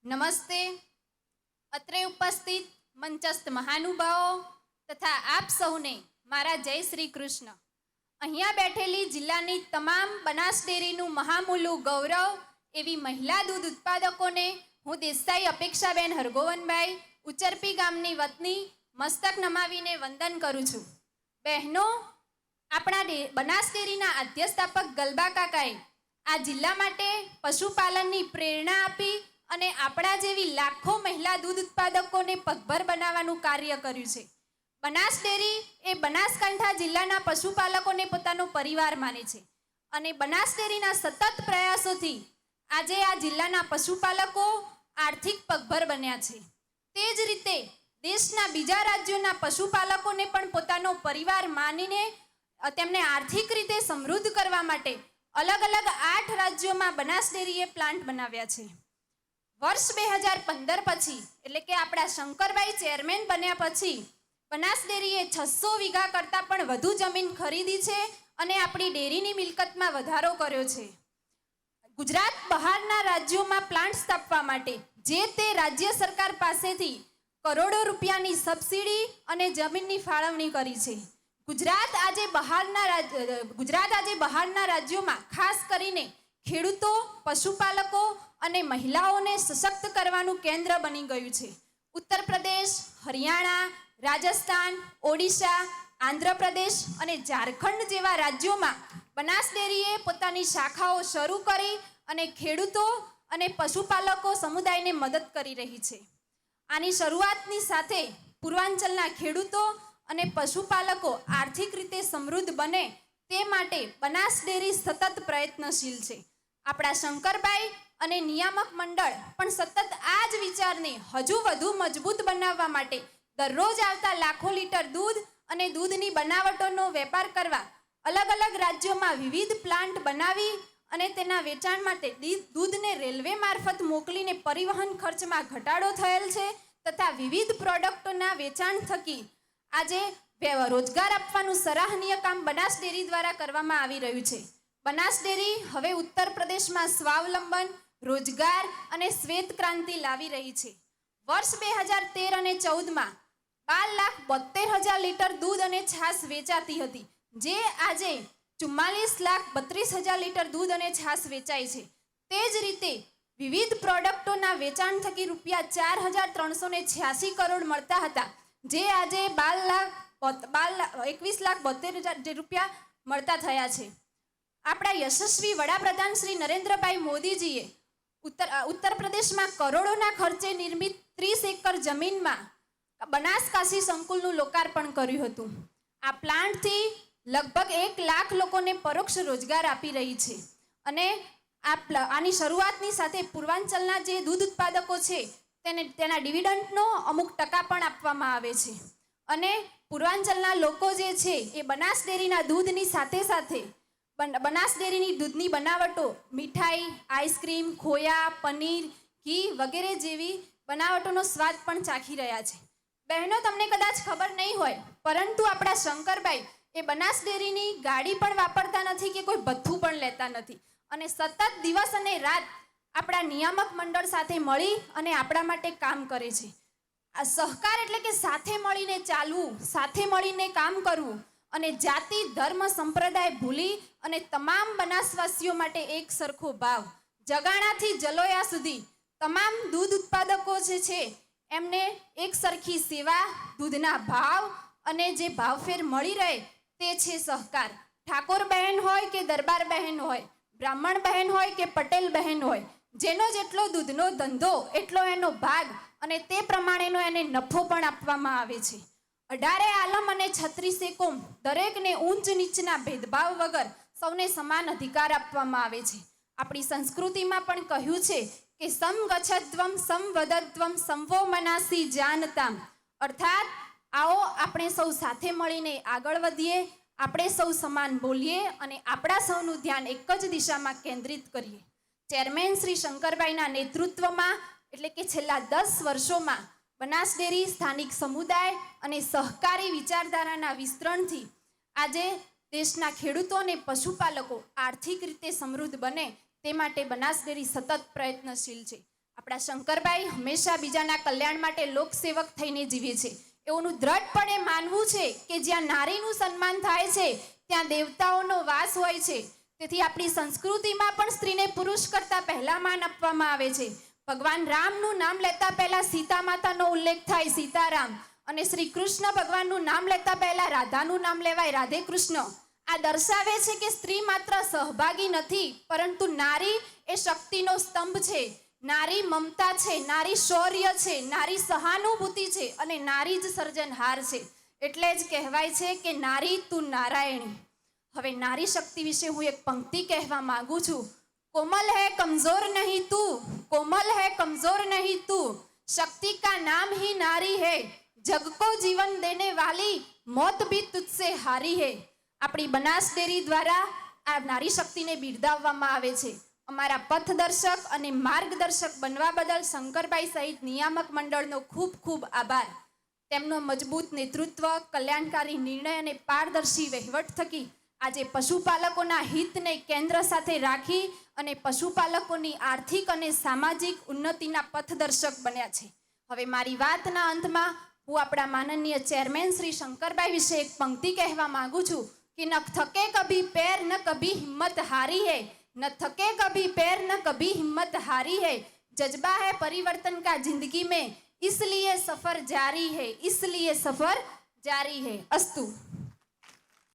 નમસ્તે. અત્રે ઉપસ્થિત મંચસ્થ મહાનુભાવો તથા આપ સૌને મારા જય શ્રી કૃષ્ણ. અહીંયા બેઠેલી જિલ્લાની તમામ બનાસ ડેરીનું મહામૂલું ગૌરવ એવી મહિલા દૂધ ઉત્પાદકોને હું દેસાઈ અપેક્ષાબેન હરગોવનભાઈ ઉચરપી ગામની વતની મસ્તક નમાવીને વંદન કરું છું. બહેનો, આપણા બનાસ ડેરીના આદ્યસ્થાપક ગલબા કાકાએ આ જિલ્લા માટે પશુપાલનની પ્રેરણા આપી અને આપણા જેવી લાખો મહિલા દૂધ ઉત્પાદકોને પગભર બનાવવાનું કાર્ય કર્યું છે. બનાસ ડેરી એ બનાસકાંઠા જિલ્લાના પશુપાલકોને પોતાનો પરિવાર માને છે અને બનાસ ડેરીના સતત પ્રયાસોથી આજે આ જિલ્લાના પશુપાલકો આર્થિક પગભર બન્યા છે. તે જ રીતે દેશના બીજા રાજ્યોના પશુપાલકોને પણ પોતાનો પરિવાર માનીને તેમને આર્થિક રીતે સમૃદ્ધ કરવા માટે અલગ અલગ 8 રાજ્યોમાં બનાસ ડેરીએ પ્લાન્ટ બનાવ્યા છે. વર્ષ 2015 પછી એટલે કે આપણા શંકરભાઈ ચેરમેન બન્યા પછી બનાસ ડેરીએ 600 વીઘા કરતાં પણ વધુ જમીન ખરીદી છે અને આપણી ડેરીની મિલકતમાં વધારો કર્યો છે. ગુજરાત બહારના રાજ્યોમાં પ્લાન્ટ સ્થાપવા માટે જે તે રાજ્ય સરકાર પાસેથી કરોડો રૂપિયાની સબસિડી અને જમીનની ફાળવણી કરી છે. ગુજરાત આજે બહારના રાજ્યોમાં ખાસ કરીને ખેડૂતો, પશુપાલકો અને મહિલાઓને સશક્ત કરવાનું કેન્દ્ર બની ગયું છે. ઉત્તર પ્રદેશ, હરિયાણા, રાજસ્થાન, ઓડિશા, આંધ્રપ્રદેશ અને ઝારખંડ જેવા રાજ્યોમાં બનાસ ડેરીએ પોતાની શાખાઓ શરૂ કરી અને ખેડૂતો અને પશુપાલકો સમુદાયને મદદ કરી રહી છે. આની શરૂઆતની સાથે પૂર્વાંચલના ખેડૂતો અને પશુપાલકો આર્થિક રીતે સમૃદ્ધ બને તે માટે બનાસ ડેરી સતત પ્રયત્નશીલ છે. આપણા શંકરભાઈ અને નિયામક મંડળ પણ સતત આ જ વિચારને હજુ વધુ મજબૂત બનાવવા માટે દરરોજ આવતા લાખો લીટર દૂધ અને દૂધની બનાવટોનો વેપાર કરવા અલગ અલગ રાજ્યોમાં વિવિધ પ્લાન્ટ બનાવી અને તેના વેચાણ માટે દૂધને રેલવે મારફત મોકલીને પરિવહન ખર્ચમાં ઘટાડો થયેલ છે તથા વિવિધ પ્રોડક્ટોના વેચાણ થકી આજે રોજગાર આપવાનું સરાહનીય કામ બનાસ ડેરી દ્વારા કરવામાં આવી રહ્યું છે. બનાસ ડેરી હવે ઉત્તર પ્રદેશમાં સ્વાવલંબન, રોજગાર અને શ્વેત ક્રાંતિ લાવી રહી છે. વર્ષ 2013 અને 14માં 12,72,000 લીટર દૂધ અને છાશ વેચાતી હતી, જે આજે 44,32,000 લીટર દૂધ અને છાશ વેચાય છે. તે જ રીતે વિવિધ પ્રોડક્ટોના વેચાણ થકી ₹4,386 કરોડ મળતા હતા, જે આજે 21,72,000 રૂપિયા મળતા થયા છે. આપણા યશસ્વી વડાપ્રધાન શ્રી નરેન્દ્રભાઈ મોદીજીએ ઉત્તર પ્રદેશમાં કરોડોના ખર્ચે નિર્મિત 30 એકર જમીનમાં બનાસ કાશી સંકુલનું લોકાર્પણ કર્યું હતું. આ પ્લાન્ટથી લગભગ 1 લાખ લોકોને પરોક્ષ રોજગાર આપી રહી છે અને આની શરૂઆતની સાથે પૂર્વાંચલના જે દૂધ ઉત્પાદકો છે તેના ડિવિડન્ડનો અમુક ટકા પણ આપવામાં આવે છે અને પૂર્વાંચલના લોકો જે છે એ બનાસ ડેરીના દૂધની સાથે સાથે બનાસ ડેરીની દૂધની બનાવટો, મીઠાઈ, આઈસ્ક્રીમ, ખોયા, પનીર, ઘી વગેરે જેવી બનાવટોનો સ્વાદ પણ ચાખી રહ્યા છે. બહેનો, તમને કદાચ ખબર નહીં હોય, પરંતુ આપણા શંકરભાઈ એ બનાસ ડેરીની ગાડી પણ વાપરતા નથી કે કોઈ ભથ્થું પણ લેતા નથી અને સતત દિવસ અને રાત આપણા નિયામક મંડળ સાથે મળી અને આપણા માટે કામ કરે છે. આ સહકાર એટલે કે સાથે મળીને ચાલવું, સાથે મળીને કામ કરવું અને જાતિ, ધર્મ, સંપ્રદાય ભૂલી અને તમામ બનાસવાસીઓ માટે એક સરખો ભાવ. જગાણાથી જલોયા સુધી તમામ દૂધ ઉત્પાદકો જે છે એમને એક સરખી સેવા, દૂધના ભાવ અને જે ભાવફેર મળી રહે તે છે સહકાર. ઠાકોર બહેન હોય કે દરબાર બહેન હોય, બ્રાહ્મણ બહેન હોય કે પટેલ બહેન હોય, જેનો જેટલો દૂધનો ધંધો એટલો એનો ભાગ અને તે પ્રમાણેનો એને નફો પણ આપવામાં આવે છે. 18 આલમ અને 36 કોમ દરેકને ઊંચ નીચના ભેદભાવ વગર સૌને સમાન અધિકાર આપવામાં આવે છે. આપણી સંસ્કૃતિમાં પણ કહ્યું છે કે સમગચ્છદ્વમ સંવદદ્વમ સંવો મનાસી જાનતામ, અર્થાત આવો આપણે સૌ સાથે મળીને આગળ વધીએ, આપણે સૌ સમાન બોલીએ અને આપણા સૌનું ધ્યાન એક જ દિશામાં કેન્દ્રિત કરીએ. ચેરમેન શ્રી શંકરભાઈના નેતૃત્વમાં એટલે કે છેલ્લા 10 વર્ષોમાં બનાસ ડેરી સ્થાનિક સમુદાય અને સહકારી વિચારધારાના વિસ્તરણથી આજે દેશના ખેડૂતો અને પશુપાલકો આર્થિક રીતે સમૃદ્ધ બને તે માટે બનાસ ડેરી સતત પ્રયત્નશીલ છે. આપણા શંકરભાઈ હંમેશા બીજાના કલ્યાણ માટે લોકસેવક થઈને જીવે છે. એઓનું દ્રઢપણે માનવું છે કે જ્યાં નારીનું સન્માન થાય છે ત્યાં દેવતાઓનો વાસ હોય છે. તેથી આપણી સંસ્કૃતિમાં પણ સ્ત્રીને પુરુષ કરતાં પહેલા માન આપવામાં આવે છે. ભગવાન રામનું નામ લેતા પહેલા સીતા માતાનો ઉલ્લેખ થાય, સીતારામ, અને શ્રી કૃષ્ણ ભગવાનનું નામ લેતા પહેલા રાધાનું નામ લેવાય, રાધે કૃષ્ણ. આ દર્શાવે છે કે સ્ત્રી માત્ર સહભાગી નથી, પરંતુ નારી એ શક્તિનો સ્તંભ છે, નારી મમતા છે, નારી શૌર્ય છે, નારી સહાનુભૂતિ છે અને નારી જ સર્જનહાર છે. એટલે જ કહેવાય છે કે નારી તું નારાયણી. હવે નારી શક્તિ વિશે હું એક પંક્તિ કહેવા માંગુ છું. कोमल है कमजोर नहीं तू, कोमल है कमजोर नहीं तू, शक्ति का नाम ही नारी है, जग को जीवन देने वाली मौत भी तुझसे हारी है. આપણી બનાસ ડેરી દ્વારા આ નારી શક્તિને બિરદાવવામાં આવે છે. અમારા પથદર્શક અને માર્ગદર્શક બનવા બદલ શંકરભાઈ સહિત નિયામક મંડળનો ખૂબ ખૂબ આભાર. તેમનો મજબૂત નેતૃત્વ, કલ્યાણકારી નિર્ણય અને પારદર્શી વહીવટ થકી આજે પશુપાલકોના હિતને કેન્દ્ર સાથે રાખી અને પશુપાલકોની આર્થિક અને સામાજિક ઉન્નતિના પથદર્શક બન્યા છે. હવે મારી વાતના અંતમાં હું આપણા માનનીય ચેરમેન શ્રી શંકરભાઈ વિશે એક પંક્તિ કહેવા માંગુ છું कि न थके कभी पैर न कभी हिम्मत हारी है, न थके कभी पैर न कभी हिम्मत हारी है, जज्बा है परिवर्तन का जिंदगी में, इसलिए सफर जारी है, इसलिए सफर जारी है. अस्तु.